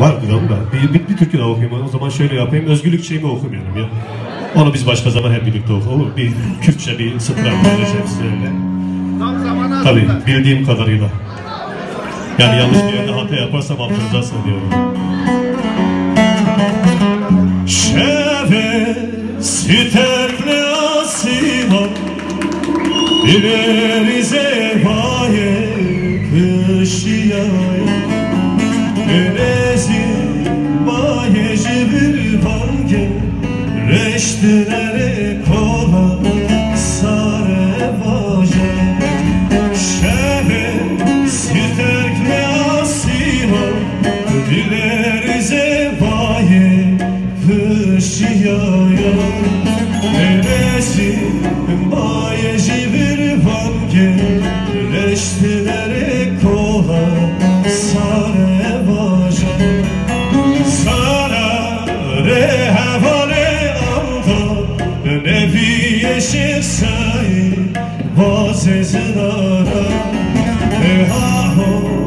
Var gramda. Bir türkü daha okuyayım. O zaman şöyle yapayım. Özgürlük şeyimi okumayalım ya. Onu biz başka zaman hep birlikte okur. Bir Kürtçe bir sıfır paylaşayım sizlerle. Tabii bildiğim kadarıyla. Yani yanlış bir yerde hata yaparsam affedersin diyorum. Şeve sütekle asima İlerize baye kışıyay Önezi baye jibir bange Reştilere kola sare vaja Şeve sütekle asima İlerize baye kışıyay Önezi baye jibir bange Reştilere kola sare vaja Sana re havale anda Nebiye şefsai vazezlara Ha ho